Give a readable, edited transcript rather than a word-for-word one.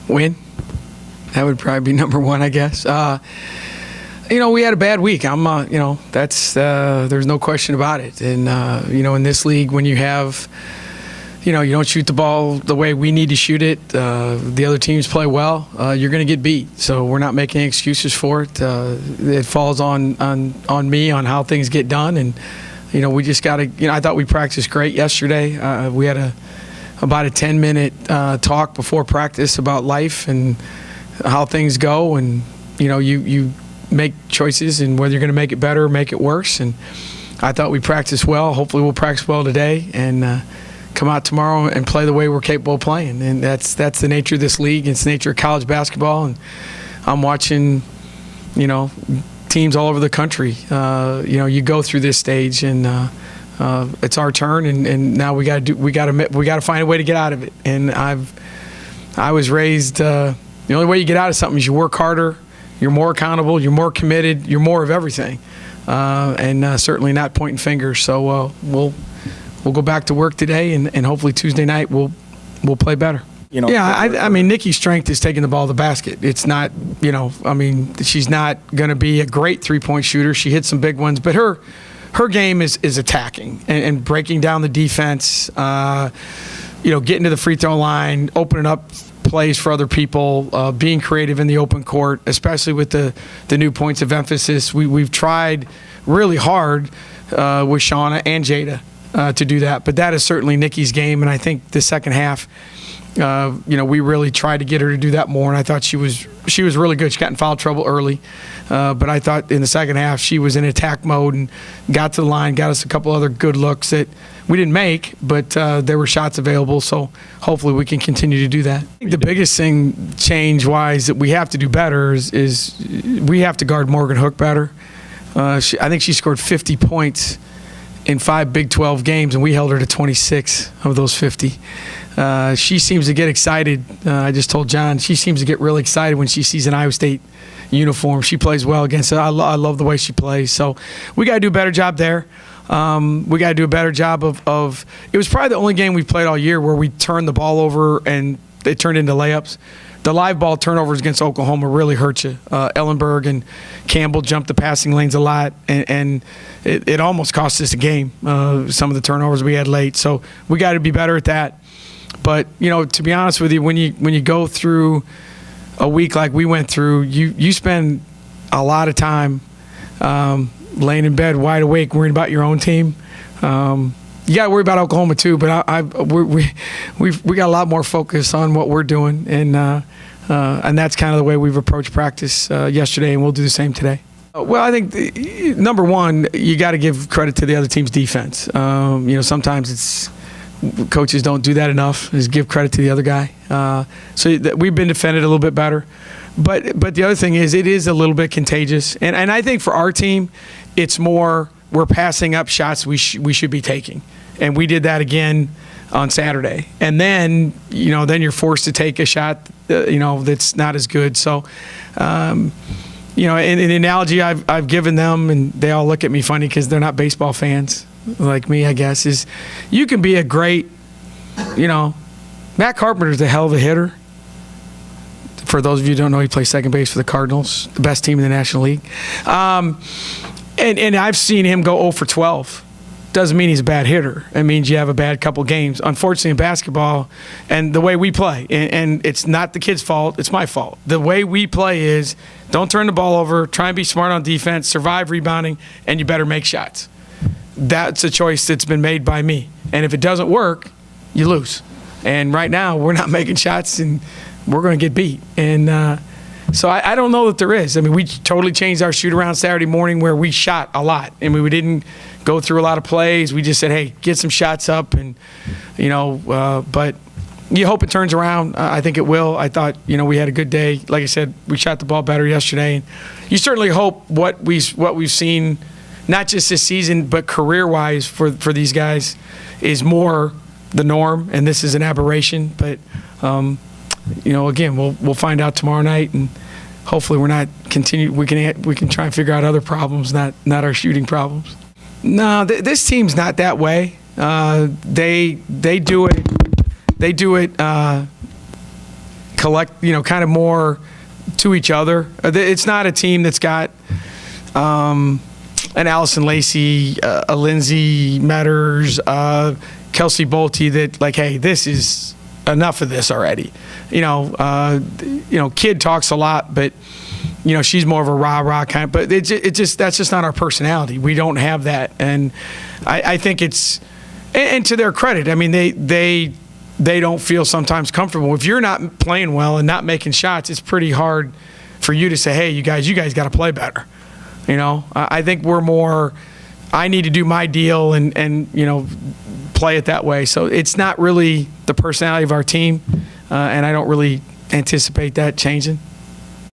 Win. That would probably be number one, I guess. We had a bad week. That's there's no question about it. And in this league, when you have, you don't shoot the ball the way we need to shoot it, the other teams play well, you're going to get beat. So we're not making any excuses for it. It falls on me on how things get done, and we just got to. I thought we practiced great yesterday. We had about a 10-minute talk before practice about life and how things go, and you make choices and whether you're going to make it better or make it worse. And I thought we practiced well. Hopefully we'll practice well today and come out tomorrow and play the way we're capable of playing. And that's the nature of this league. It's the nature of college basketball. And I'm watching, teams all over the country. You go through this stage, and it's our turn, and now we got to find a way to get out of it. And I was raised. The only way you get out of something is you work harder, you're more accountable, you're more committed, you're more of everything, and certainly not pointing fingers. So we'll go back to work today, and hopefully Tuesday night we'll play better. I mean, Nikki's strength is taking the ball to the basket. It's not, she's not going to be a great three-point shooter. She hits some big ones, but her game is attacking and breaking down the defense. Getting to the free throw line, opening up plays for other people, being creative in the open court, especially with the new points of emphasis. We've tried really hard with Shauna and Jada to do that, but that is certainly Nikki's game, and I think the second half, we really tried to get her to do that more, and I thought she was really good. She got in foul trouble early, but I thought in the second half she was in attack mode and got to the line, got us a couple other good looks that we didn't make, but there were shots available, so hopefully we can continue to do that. I think the biggest thing change-wise that we have to do better is we have to guard Morgan Hook better. I think she scored 50 points in 5 Big 12 games, and we held her to 26 of those 50. She seems to get excited. I just told John, she seems to get really excited when she sees an Iowa State uniform. She plays well against it. I love the way she plays. So we got to do a better job there. We got to do a better job of it was probably the only game we played all year where we turned the ball over and it turned into layups. The live ball turnovers against Oklahoma really hurt you. Ellenberg and Campbell jumped the passing lanes a lot, and it almost cost us a game, some of the turnovers we had late. So we got to be better at that. But, to be honest with you, when you go through a week like we went through, you spend a lot of time laying in bed wide awake worrying about your own team. You got to worry about Oklahoma too, but we got a lot more focus on what we're doing, and that's kind of the way we've approached practice yesterday, and we'll do the same today. Well, I think number one, you got to give credit to the other team's defense. Sometimes coaches don't do that enough, is give credit to the other guy. So we've been defended a little bit better. But the other thing is it is a little bit contagious. And I think for our team, it's more we're passing up shots we should be taking. And we did that again on Saturday. And then, then you're forced to take a shot, that's not as good. So, in the analogy I've given them, and they all look at me funny because they're not baseball fans like me, I guess, is you can be a great, Matt Carpenter's a hell of a hitter. For those of you who don't know, he plays second base for the Cardinals, the best team in the National League. And I've seen him go 0 for 12. Doesn't mean he's a bad hitter. It means you have a bad couple games. Unfortunately, in basketball, and the way we play, and it's not the kid's fault, it's my fault. The way we play is don't turn the ball over, try and be smart on defense, survive rebounding, and you better make shots. That's a choice that's been made by me. And if it doesn't work, you lose. And right now, we're not making shots, and we're going to get beat. And so I don't know that there is. I mean, we totally changed our shoot-around Saturday morning where we shot a lot. I mean, we didn't go through a lot of plays. We just said, hey, get some shots up. And, but you hope it turns around. I think it will. I thought, we had a good day. Like I said, we shot the ball better yesterday. And you certainly hope what we've seen, not just this season, but career-wise for these guys is more the norm, and this is an aberration. But, again, we'll find out tomorrow night, and hopefully we can try and figure out other problems, not our shooting problems. No, this team's not that way. They do it kind of more to each other. It's not a team that's got an Allison Lacey, a Lindsay Metters, Kelsey Bolte that like, hey, this is enough of this already. Kid talks a lot, but she's more of a rah-rah kind. But that's just not our personality. We don't have that, and I think it's, and to their credit, I mean they don't feel sometimes comfortable if you're not playing well and not making shots. It's pretty hard for you to say, hey, you guys got to play better. I think we're more, I need to do my deal and play it that way. So it's not really the personality of our team, and I don't really anticipate that changing.